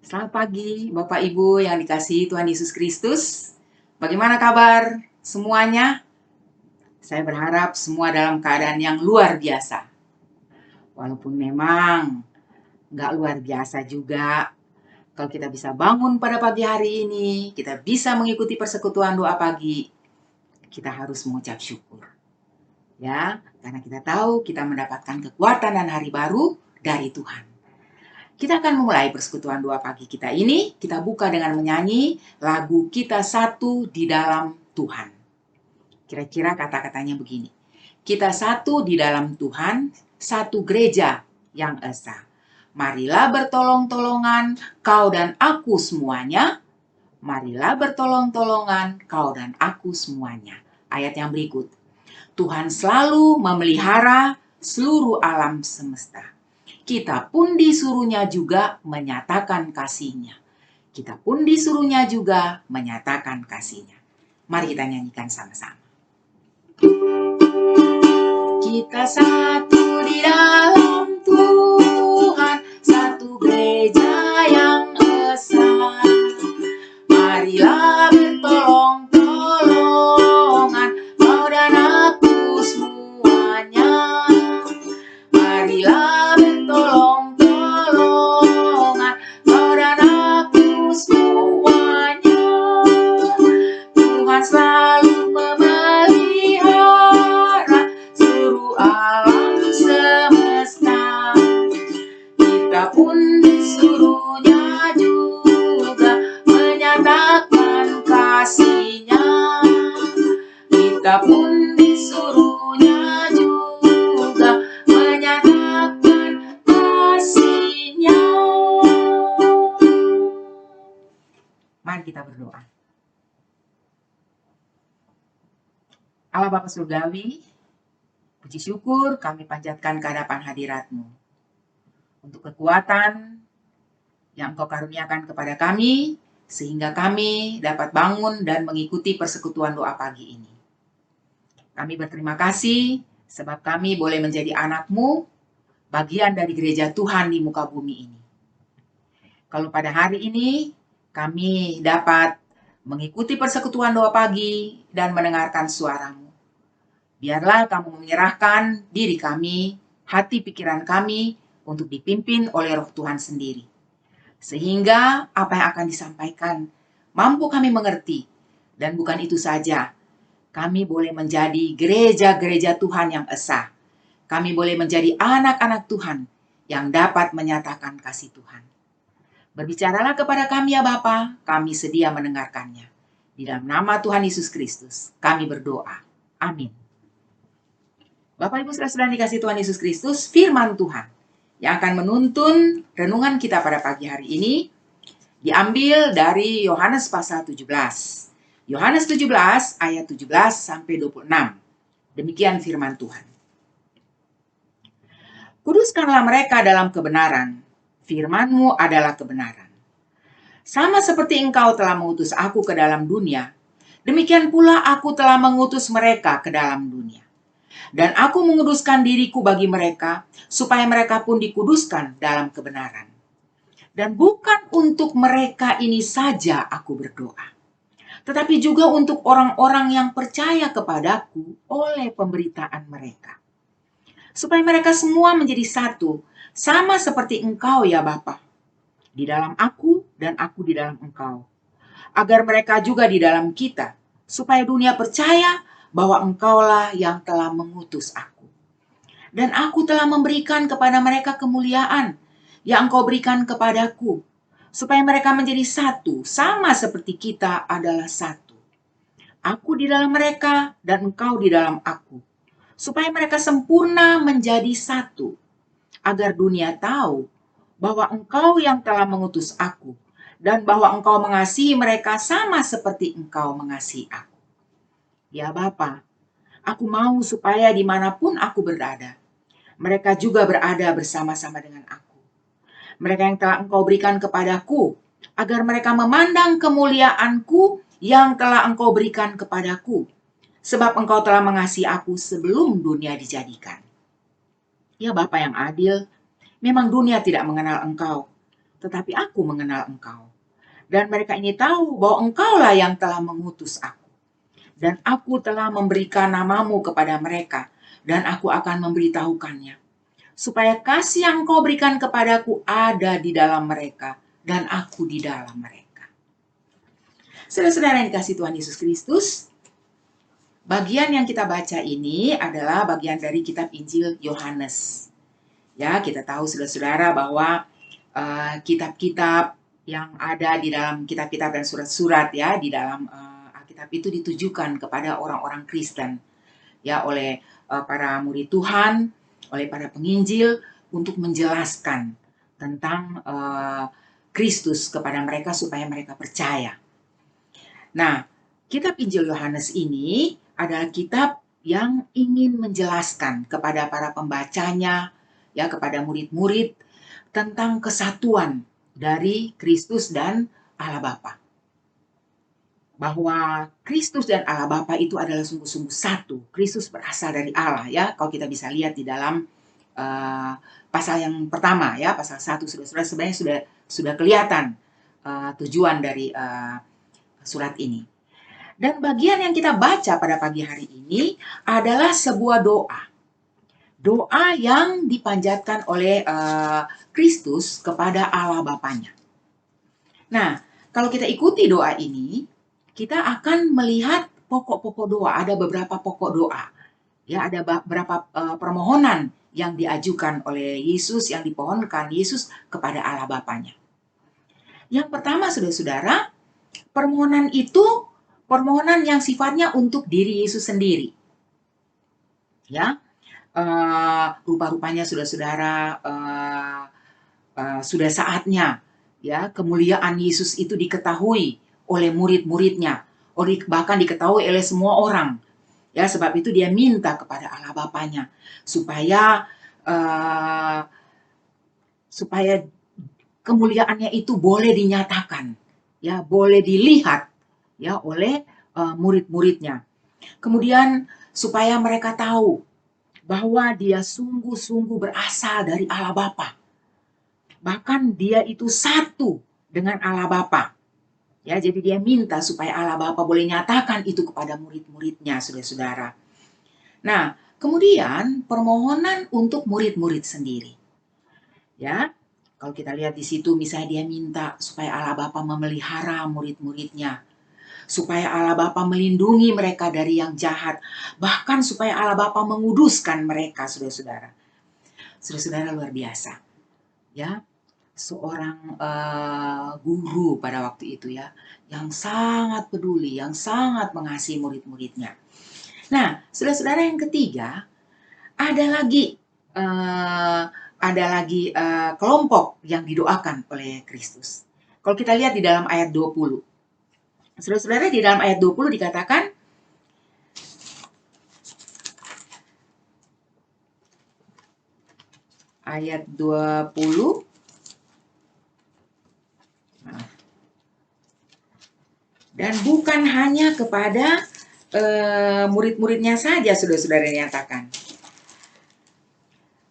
Selamat pagi, Bapak Ibu yang dikasihi Tuhan Yesus Kristus. Bagaimana kabar semuanya? Saya berharap semua dalam keadaan yang luar biasa. Walaupun memang nggak luar biasa juga, kalau kita bisa bangun pada pagi hari ini, kita bisa mengikuti persekutuan doa pagi, kita harus mengucap syukur. Ya, karena kita tahu kita mendapatkan kekuatan dan hari baru dari Tuhan. Kita akan memulai persekutuan doa pagi kita ini. Kita buka dengan menyanyi lagu Kita Satu di Dalam Tuhan. Kira-kira kata-katanya begini. Kita satu di dalam Tuhan, satu gereja yang esa. Marilah bertolong-tolongan, kau dan aku semuanya. Marilah bertolong-tolongan, kau dan aku semuanya. Ayat yang berikut. Tuhan selalu memelihara seluruh alam semesta. Kita pun disuruhnya juga menyatakan kasih-Nya. Kita pun disuruhnya juga menyatakan kasih-Nya. Mari kita nyanyikan sama-sama. Kita satu di dalam Tuhan, satu gereja yang esa. Marilah bertolong-tolongan, kau dan aku semuanya. Marilah bertolong-tolongan, kau dan aku semuanya. Tuhan selalu memelihara seluruh alam semesta. Kita pun disuruhnya juga menyatakan kasih-Nya. Kita pun disuruhnya juga menyatakan kasih-Nya. Mari kita berdoa. Allah Bapa Surgawi, puji syukur kami panjatkan ke hadapan hadirat-Mu untuk kekuatan yang Engkau karuniakan kepada kami, sehingga kami dapat bangun dan mengikuti persekutuan doa pagi ini. Kami berterima kasih sebab kami boleh menjadi anak-Mu, bagian dari gereja Tuhan di muka bumi ini. Kalau pada hari ini kami dapat mengikuti persekutuan doa pagi dan mendengarkan suara-Mu, biarlah Kamu menyerahkan diri kami, hati pikiran kami untuk dipimpin oleh Roh Tuhan sendiri. Sehingga apa yang akan disampaikan mampu kami mengerti. Dan bukan itu saja, kami boleh menjadi gereja-gereja Tuhan yang esa. Kami boleh menjadi anak-anak Tuhan yang dapat menyatakan kasih Tuhan. Berbicaralah kepada kami ya Bapa, kami sedia mendengarkannya. Di dalam nama Tuhan Yesus Kristus, kami berdoa. Amin. Bapak Ibu saudara dikasihi Tuhan Yesus Kristus, firman Tuhan yang akan menuntun renungan kita pada pagi hari ini diambil dari Yohanes pasal 17. Yohanes 17 ayat 17 sampai 26. Demikian firman Tuhan. Kuduskanlah mereka dalam kebenaran. Firman-Mu adalah kebenaran. Sama seperti Engkau telah mengutus aku ke dalam dunia, demikian pula aku telah mengutus mereka ke dalam dunia. Dan aku menguduskan diriku bagi mereka, supaya mereka pun dikuduskan dalam kebenaran. Dan bukan untuk mereka ini saja aku berdoa, tetapi juga untuk orang-orang yang percaya kepadaku oleh pemberitaan mereka. Supaya mereka semua menjadi satu, sama seperti Engkau ya Bapa, di dalam aku dan aku di dalam Engkau. Agar mereka juga di dalam kita, supaya dunia percaya bahwa Engkaulah yang telah mengutus aku. Dan aku telah memberikan kepada mereka kemuliaan yang Engkau berikan kepadaku, supaya mereka menjadi satu, sama seperti kita adalah satu. Aku di dalam mereka dan Engkau di dalam aku, supaya mereka sempurna menjadi satu, agar dunia tahu bahwa Engkau yang telah mengutus aku, dan bahwa Engkau mengasihi mereka sama seperti Engkau mengasihi aku. Ya Bapa, aku mau supaya dimanapun aku berada, mereka juga berada bersama-sama dengan aku. Mereka yang telah Engkau berikan kepadaku, agar mereka memandang kemuliaanku yang telah Engkau berikan kepadaku, sebab Engkau telah mengasihi aku sebelum dunia dijadikan. Ya Bapa yang adil, memang dunia tidak mengenal Engkau, tetapi aku mengenal engkau. Dan mereka ini tahu bahwa engkaulah yang telah mengutus aku. Dan aku telah memberikan namamu kepada mereka, dan aku akan memberitahukannya. Supaya kasih yang kau berikan kepadaku ada di dalam mereka, dan aku di dalam mereka. Saudara-saudara yang dikasihi Tuhan Yesus Kristus, bagian yang kita baca ini adalah bagian dari kitab Injil Yohanes. Ya, kita tahu saudara-saudara bahwa kitab-kitab yang ada di dalam kitab-kitab dan surat-surat ya di dalam Alkitab itu ditujukan kepada orang-orang Kristen ya oleh para murid Tuhan, oleh para penginjil untuk menjelaskan tentang Kristus kepada mereka supaya mereka percaya. Nah, kitab Injil Yohanes ini adalah kitab yang ingin menjelaskan kepada para pembacanya ya kepada murid-murid tentang kesatuan dari Kristus dan Allah Bapa. Bahwa Kristus dan Allah Bapa itu adalah sungguh-sungguh satu. Kristus berasal dari Allah ya. Kalau kita bisa lihat di dalam pasal yang pertama ya, pasal 1 sebenarnya sudah kelihatan tujuan dari surat ini. Dan bagian yang kita baca pada pagi hari ini adalah sebuah doa. Doa yang dipanjatkan oleh Kristus kepada Allah Bapanya. Nah, kalau kita ikuti doa ini, kita akan melihat pokok-pokok doa. Ada beberapa pokok doa. Ya, ada beberapa permohonan yang diajukan oleh Yesus, yang dipohonkan Yesus kepada Allah Bapanya. Yang pertama, saudara-saudara, permohonan itu permohonan yang sifatnya untuk diri Yesus sendiri. Ya, rupa-rupanya saudara-saudara sudah saatnya ya kemuliaan Yesus itu diketahui oleh murid-muridnya, bahkan diketahui oleh semua orang. Ya, sebab itu dia minta kepada Allah Bapanya supaya kemuliaannya itu boleh dinyatakan, ya, boleh dilihat ya oleh murid-muridnya. Kemudian supaya mereka tahu bahwa dia sungguh-sungguh berasal dari Allah Bapa. Bahkan dia itu satu dengan Allah Bapa. Ya, jadi dia minta supaya Allah Bapa boleh nyatakan itu kepada murid-muridnya, saudara-saudara. Nah, kemudian permohonan untuk murid-murid sendiri. Ya, kalau kita lihat di situ misalnya dia minta supaya Allah Bapa memelihara murid-muridnya. Supaya Allah Bapa melindungi mereka dari yang jahat. Bahkan supaya Allah Bapa menguduskan mereka, saudara-saudara. Saudara-saudara luar biasa. Ya, seorang guru pada waktu itu ya, yang sangat peduli, yang sangat mengasihi murid-muridnya. Nah, saudara-saudara yang ketiga, ada lagi kelompok yang didoakan oleh Kristus. Kalau kita lihat di dalam ayat 20. Saudara-saudara, di dalam ayat 20 dikatakan, ayat 20, dan bukan hanya kepada murid-muridnya saja, saudara-saudara nyatakan.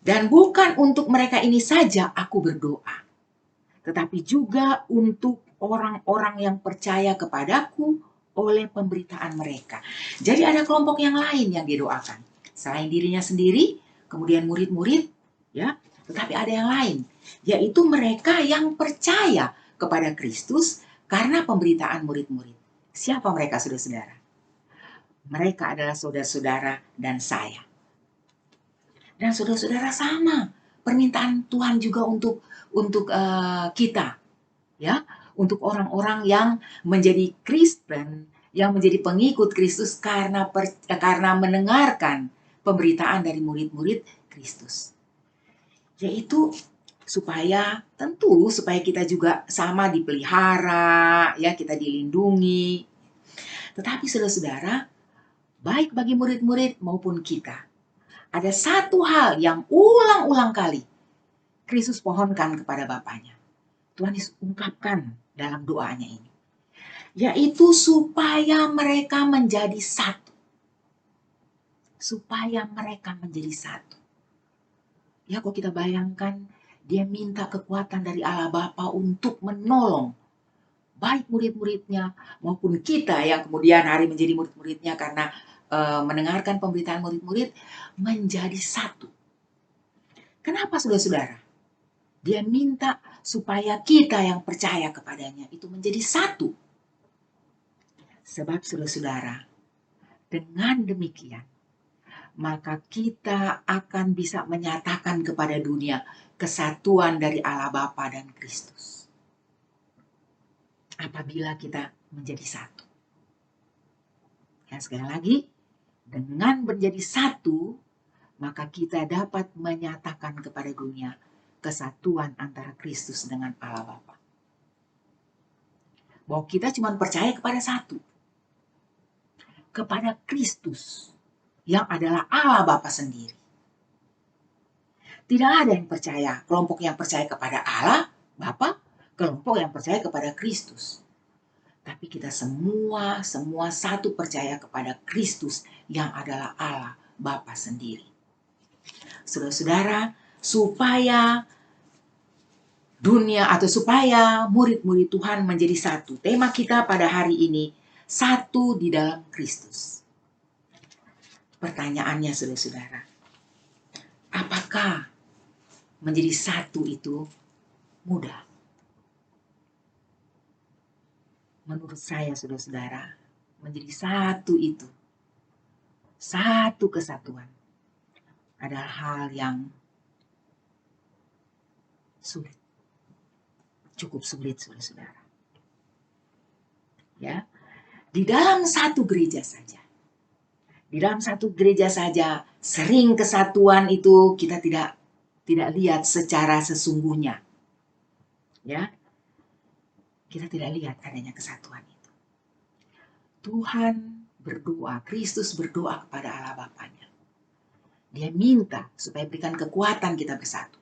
Dan bukan untuk mereka ini saja aku berdoa, tetapi juga untuk orang-orang yang percaya kepadaku oleh pemberitaan mereka. Jadi ada kelompok yang lain yang didoakan. Selain dirinya sendiri, kemudian murid-murid, ya, tetapi ada yang lain, yaitu mereka yang percaya kepada Kristus karena pemberitaan murid-murid. Siapa mereka, saudara-saudara? Mereka adalah saudara-saudara dan saya. Dan saudara-saudara sama, permintaan Tuhan juga untuk kita, ya, untuk orang-orang yang menjadi Kristen, yang menjadi pengikut Kristus karena mendengarkan pemberitaan dari murid-murid Kristus. Yaitu supaya kita juga sama dipelihara, ya, kita dilindungi. Tetapi saudara-saudara, baik bagi murid-murid maupun kita, ada satu hal yang ulang-ulang kali Kristus pohonkan kepada Bapanya. Tuhan Yesus ungkapkan dalam doanya ini. Yaitu supaya mereka menjadi satu. Supaya mereka menjadi satu. Ya, kalau kita bayangkan Dia minta kekuatan dari Allah Bapa untuk menolong baik murid-muridnya maupun kita yang kemudian hari menjadi murid-muridnya karena mendengarkan pemberitaan murid-murid menjadi satu. Kenapa saudara-saudara? Dia minta supaya kita yang percaya kepadanya itu menjadi satu. Sebab saudara-saudara, dengan demikian, maka kita akan bisa menyatakan kepada dunia kesatuan dari Allah Bapa dan Kristus. Apabila kita menjadi satu. Ya, sekali lagi, dengan menjadi satu, maka kita dapat menyatakan kepada dunia kesatuan antara Kristus dengan Allah Bapa. Bahwa kita cuma percaya kepada satu. Kepada Kristus yang adalah Allah Bapa sendiri. Tidak ada yang percaya, kelompok yang percaya kepada Allah Bapa, kelompok yang percaya kepada Kristus. Tapi kita semua satu percaya kepada Kristus yang adalah Allah Bapa sendiri. Saudara-saudara, supaya dunia atau supaya murid-murid Tuhan menjadi satu. Tema kita pada hari ini, satu di dalam Kristus. Pertanyaannya saudara-saudara, apakah menjadi satu itu mudah? Menurut saya saudara-saudara, menjadi satu itu, satu kesatuan, adalah hal yang sulit. Cukup sulit saudara-saudara. Ya, di dalam satu gereja saja. Di dalam satu gereja saja, sering kesatuan itu kita tidak lihat secara sesungguhnya. Ya. Kita tidak lihat adanya kesatuan itu. Tuhan berdoa, Kristus berdoa kepada Allah Bapanya. Dia minta supaya berikan kekuatan kita bersatu.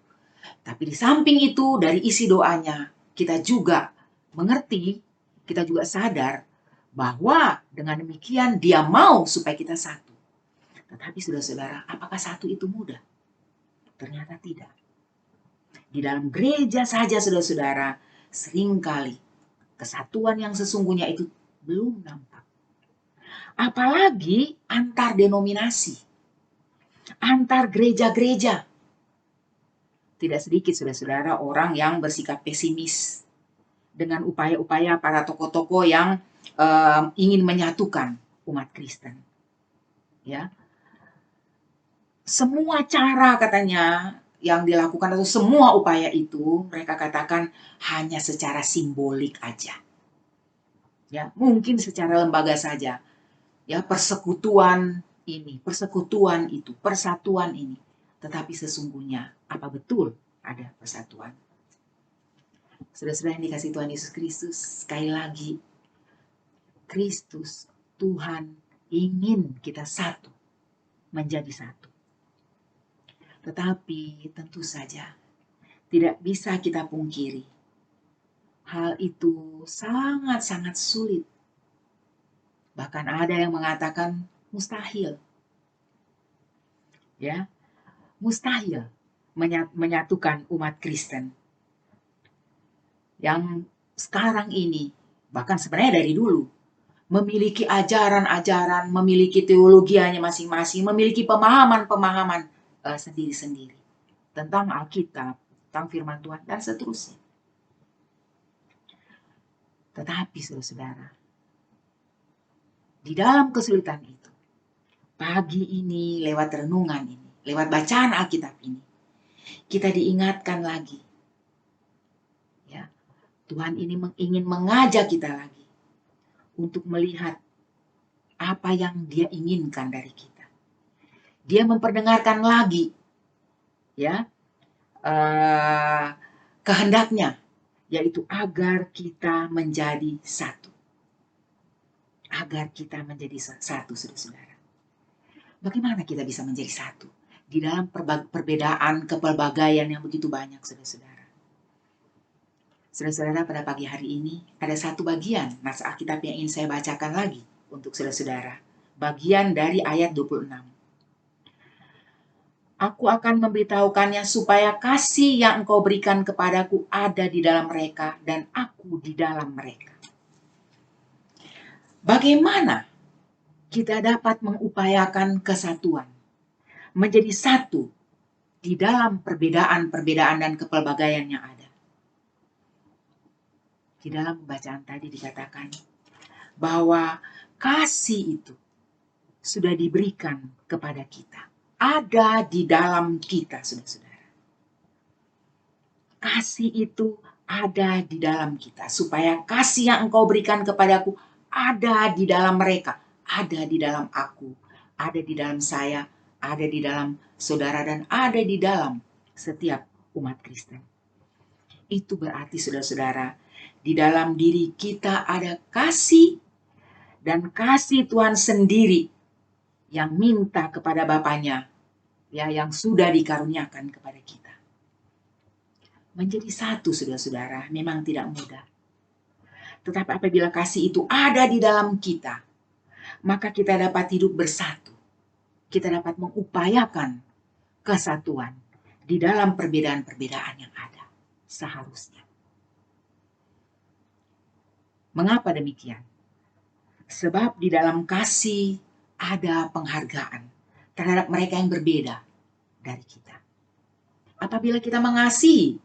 Tapi di samping itu, dari isi doanya, kita juga mengerti, kita juga sadar bahwa dengan demikian dia mau supaya kita satu. Tetapi saudara-saudara, apakah satu itu mudah? Ternyata tidak. Di dalam gereja saja saudara-saudara, seringkali kesatuan yang sesungguhnya itu belum nampak. Apalagi antar denominasi, antar gereja-gereja. Tidak sedikit saudara-saudara orang yang bersikap pesimis dengan upaya-upaya para tokoh-tokoh yang ingin menyatukan umat Kristen. Ya, semua cara katanya yang dilakukan atau semua upaya itu mereka katakan hanya secara simbolik aja. Ya, mungkin secara lembaga saja. Ya, persekutuan ini, persekutuan itu, persatuan ini. Tetapi sesungguhnya apa betul ada persatuan? Saudara-saudara yang dikasih Tuhan Yesus Kristus, sekali lagi Kristus, Tuhan ingin kita satu, menjadi satu. Tetapi tentu saja tidak bisa kita pungkiri. Hal itu sangat-sangat sulit. Bahkan ada yang mengatakan mustahil. Ya, mustahil menyatukan umat Kristen. Yang sekarang ini, bahkan sebenarnya dari dulu, memiliki ajaran-ajaran, memiliki teologianya masing-masing, memiliki pemahaman-pemahaman sendiri-sendiri tentang Alkitab, tentang firman Tuhan, dan seterusnya. Tetapi saudara-saudara, di dalam kesulitan itu, pagi ini lewat renungan ini, lewat bacaan Alkitab ini, kita diingatkan lagi. Ya, Tuhan ini ingin mengajak kita lagi untuk melihat apa yang Dia inginkan dari kita. Dia memperdengarkan lagi, ya, kehendaknya, yaitu agar kita menjadi satu. Agar kita menjadi satu, saudara-saudara. Bagaimana kita bisa menjadi satu? Di dalam perbedaan, kepelbagaian yang begitu banyak, saudara-saudara. Saudara-saudara, pada pagi hari ini ada satu bagian naskah Alkitab yang ingin saya bacakan lagi untuk saudara-saudara. Bagian dari ayat 26. Aku akan memberitahukannya supaya kasih yang Engkau berikan kepadaku ada di dalam mereka dan aku di dalam mereka. Bagaimana kita dapat mengupayakan kesatuan, menjadi satu di dalam perbedaan-perbedaan dan kepelbagaian yang ada? Di dalam bacaan tadi dikatakan bahwa kasih itu sudah diberikan kepada kita. Ada di dalam kita, saudara-saudara. Kasih itu ada di dalam kita. Supaya kasih yang Engkau berikan kepadaku ada di dalam mereka. Ada di dalam aku. Ada di dalam saya. Ada di dalam saudara. Dan ada di dalam setiap umat Kristen. Itu berarti saudara-saudara, di dalam diri kita ada kasih. Dan kasih Tuhan sendiri yang minta kepada Bapaknya, ya, yang sudah dikaruniakan kepada kita. Menjadi satu, saudara-saudara, memang tidak mudah. Tetapi apabila kasih itu ada di dalam kita, maka kita dapat hidup bersatu. Kita dapat mengupayakan kesatuan di dalam perbedaan-perbedaan yang ada. Seharusnya. Mengapa demikian? Sebab di dalam kasih ada penghargaan terhadap mereka yang berbeda dari kita. Apabila kita mengasihi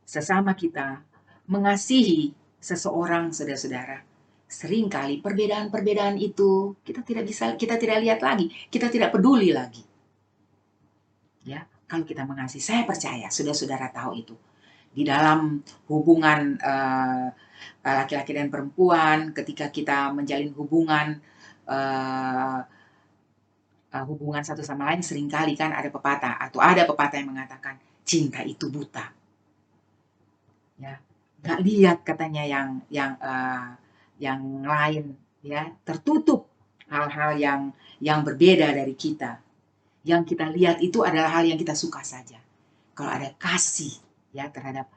sesama kita, mengasihi seseorang, saudara-saudara, seringkali perbedaan-perbedaan itu kita tidak lihat lagi, kita tidak peduli lagi. Ya, kalau kita mengasihi, saya percaya saudara-saudara tahu itu. Di dalam hubungan laki-laki dan perempuan, ketika kita menjalin hubungan hubungan satu sama lain, seringkali kan ada pepatah yang mengatakan cinta itu buta. Ya, nggak lihat katanya yang lain, ya, tertutup hal-hal yang berbeda dari kita. Yang kita lihat itu adalah hal yang kita suka saja. Kalau ada kasih, ya, terhadap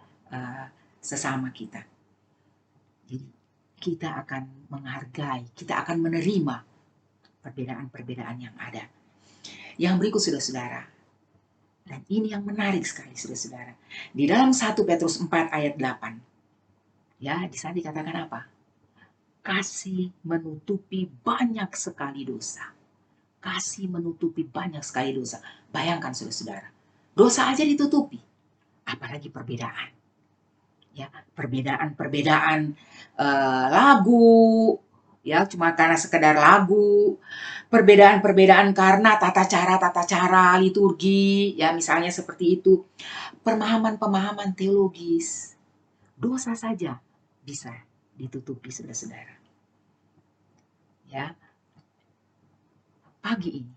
sesama kita, jadi kita akan menghargai, kita akan menerima perbedaan-perbedaan yang ada. Yang berikut, saudara-saudara, dan ini yang menarik sekali, saudara-saudara. Di dalam 1 Petrus 4 ayat 8, ya, di sana dikatakan apa? Kasih menutupi banyak sekali dosa. Kasih menutupi banyak sekali dosa. Bayangkan, saudara-saudara, dosa aja ditutupi, apalagi perbedaan. Ya, perbedaan lagu, ya, cuma karena sekedar lagu, perbedaan-perbedaan karena tata cara liturgi, ya, misalnya seperti itu, pemahaman-pemahaman teologis, dosa saja bisa ditutupi, saudara-saudara. Ya, pagi ini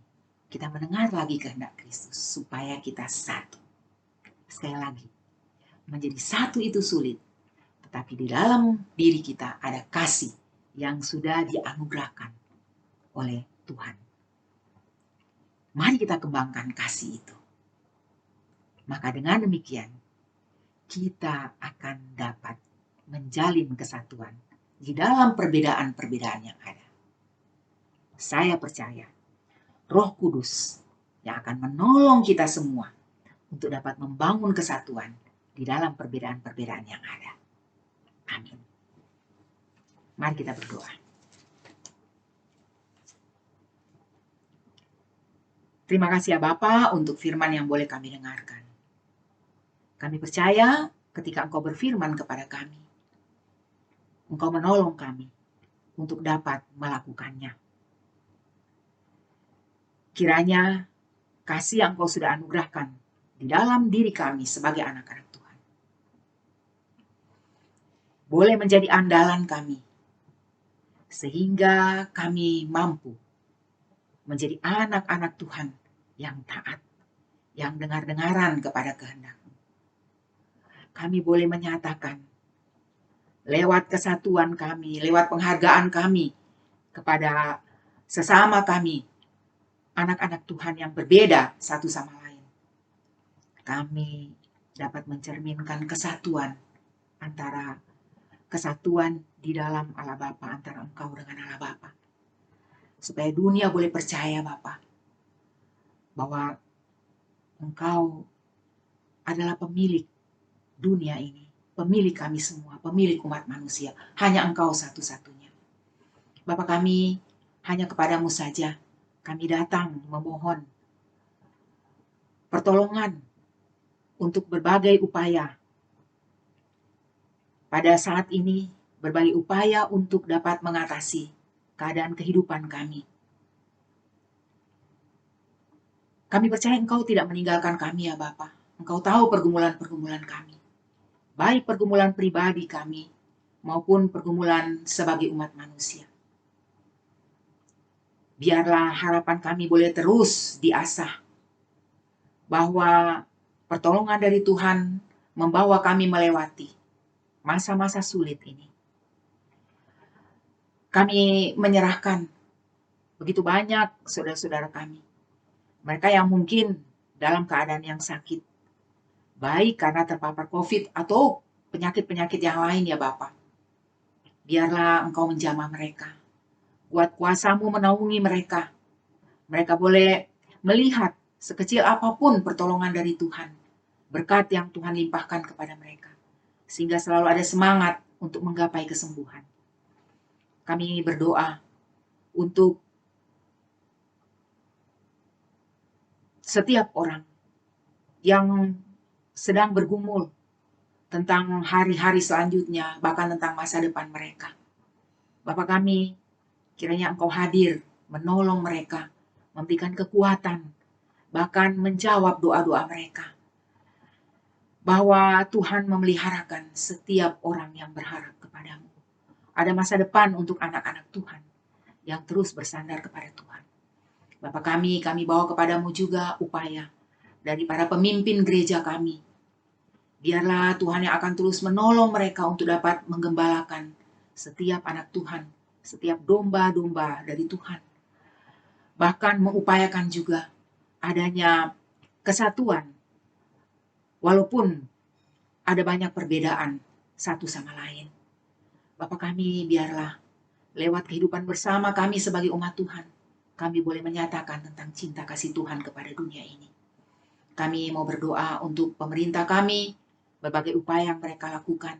kita mendengar lagi kehendak Kristus supaya kita satu. Sekali lagi, menjadi satu itu sulit, tetapi di dalam diri kita ada kasih yang sudah dianugerahkan oleh Tuhan. Mari kita kembangkan kasih itu. Maka dengan demikian, kita akan dapat menjalin kesatuan di dalam perbedaan-perbedaan yang ada. Saya percaya Roh Kudus yang akan menolong kita semua untuk dapat membangun kesatuan di dalam perbedaan-perbedaan yang ada. Amin. Mari kita berdoa. Terima kasih ya Bapa untuk firman yang boleh kami dengarkan. Kami percaya ketika Engkau berfirman kepada kami, Engkau menolong kami untuk dapat melakukannya. Kiranya kasih yang Engkau sudah anugerahkan di dalam diri kami sebagai anak-anak Tuhan boleh menjadi andalan kami, sehingga kami mampu menjadi anak-anak Tuhan yang taat, yang dengar-dengaran kepada kehendak-Mu. Kami boleh menyatakan lewat kesatuan kami, lewat penghargaan kami kepada sesama kami, anak-anak Tuhan yang berbeda satu sama lain. Kami dapat mencerminkan kesatuan di dalam Allah Bapa, antara Engkau dengan Allah Bapa. Supaya dunia boleh percaya Bapa, bahwa Engkau adalah pemilik dunia ini, pemilik kami semua, pemilik umat manusia. Hanya Engkau satu-satunya. Bapa kami, hanya kepadamu saja kami datang memohon pertolongan untuk berbagai upaya. Pada saat ini, berbagai upaya untuk dapat mengatasi keadaan kehidupan kami. Kami percaya Engkau tidak meninggalkan kami ya Bapa. Engkau tahu pergumulan-pergumulan kami. Baik pergumulan pribadi kami maupun pergumulan sebagai umat manusia. Biarlah harapan kami boleh terus diasah. Bahwa pertolongan dari Tuhan membawa kami melewati masa-masa sulit ini. Kami menyerahkan begitu banyak saudara-saudara kami. Mereka yang mungkin dalam keadaan yang sakit. Baik karena terpapar COVID atau penyakit-penyakit yang lain ya Bapa. Biarlah Engkau menjamah mereka. Kuat kuasa-Mu menaungi mereka. Mereka boleh melihat sekecil apapun pertolongan dari Tuhan. Berkat yang Tuhan limpahkan kepada mereka. Sehingga selalu ada semangat untuk menggapai kesembuhan. Kami berdoa untuk setiap orang yang sedang bergumul tentang hari-hari selanjutnya, bahkan tentang masa depan mereka. Bapa kami, kiranya Engkau hadir, menolong mereka, memberikan kekuatan, bahkan menjawab doa-doa mereka. Bahwa Tuhan memeliharakan setiap orang yang berharap kepadamu. Ada masa depan untuk anak-anak Tuhan yang terus bersandar kepada Tuhan. Bapa kami bawa kepadamu juga upaya dari para pemimpin gereja kami. Biarlah Tuhan yang akan terus menolong mereka untuk dapat menggembalakan setiap anak Tuhan, setiap domba-domba dari Tuhan. Bahkan mengupayakan juga adanya kesatuan, walaupun ada banyak perbedaan satu sama lain. Bapa kami, biarlah lewat kehidupan bersama kami sebagai umat Tuhan, kami boleh menyatakan tentang cinta kasih Tuhan kepada dunia ini. Kami mau berdoa untuk pemerintah kami, berbagai upaya yang mereka lakukan.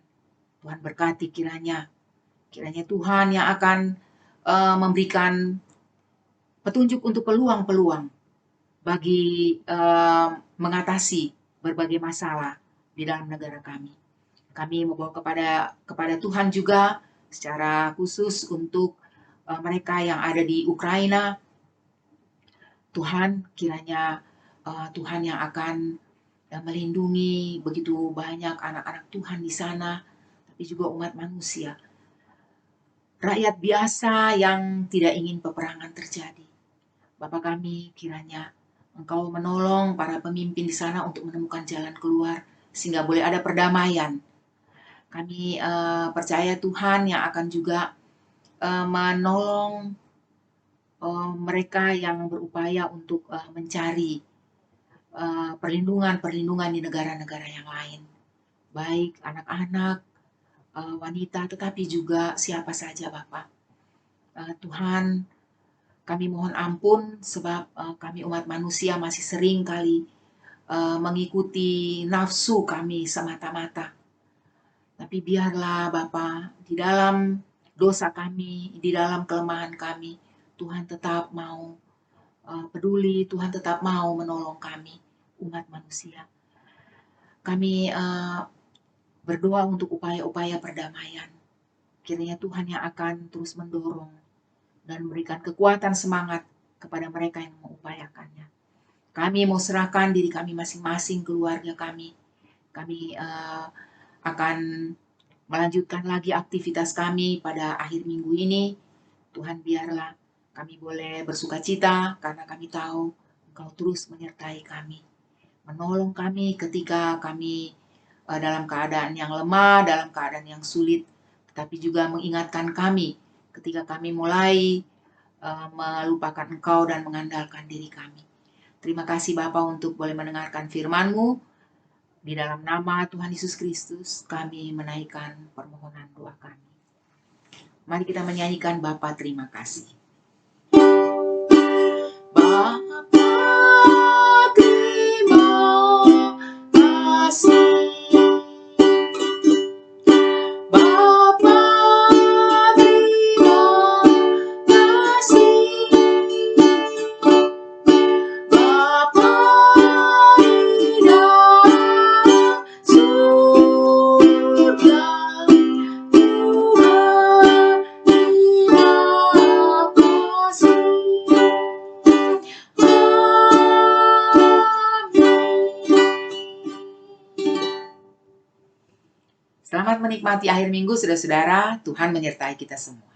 Tuhan berkati kiranya Tuhan yang akan memberikan petunjuk untuk peluang-peluang bagi mengatasi berbagai masalah di dalam negara kami. Kami membawa kepada Tuhan juga secara khusus untuk mereka yang ada di Ukraina. Tuhan, kiranya Tuhan yang akan melindungi begitu banyak anak-anak Tuhan di sana, tapi juga umat manusia. Rakyat biasa yang tidak ingin peperangan terjadi. Bapa kami, kiranya Engkau menolong para pemimpin di sana untuk menemukan jalan keluar, sehingga boleh ada perdamaian. Kami percaya Tuhan yang akan juga menolong mereka yang berupaya untuk mencari perlindungan di negara-negara yang lain. Baik anak-anak, wanita, tetapi juga siapa saja Bapak. Tuhan, kami mohon ampun sebab kami umat manusia masih sering kali mengikuti nafsu kami semata-mata. Tapi biarlah Bapa, di dalam dosa kami, di dalam kelemahan kami, Tuhan tetap mau peduli, Tuhan tetap mau menolong kami, umat manusia. Kami berdoa untuk upaya-upaya perdamaian. Kiranya Tuhan yang akan terus mendorong dan memberikan kekuatan semangat kepada mereka yang mengupayakannya. Kami mau serahkan diri kami masing-masing, keluarga kami. Kami akan melanjutkan lagi aktivitas kami pada akhir minggu ini. Tuhan, biarlah kami boleh bersuka cita karena kami tahu Engkau terus menyertai kami. Menolong kami ketika kami dalam keadaan yang lemah, dalam keadaan yang sulit. Tetapi juga mengingatkan kami ketika kami mulai melupakan Engkau dan mengandalkan diri kami. Terima kasih Bapa untuk boleh mendengarkan firman-Mu. Di dalam nama Tuhan Yesus Kristus, kami menaikkan permohonan doa kami. Mari kita menyanyikan Bapa terima kasih. Bapa terima Selamat menikmati akhir minggu, saudara-saudara. Tuhan menyertai kita semua.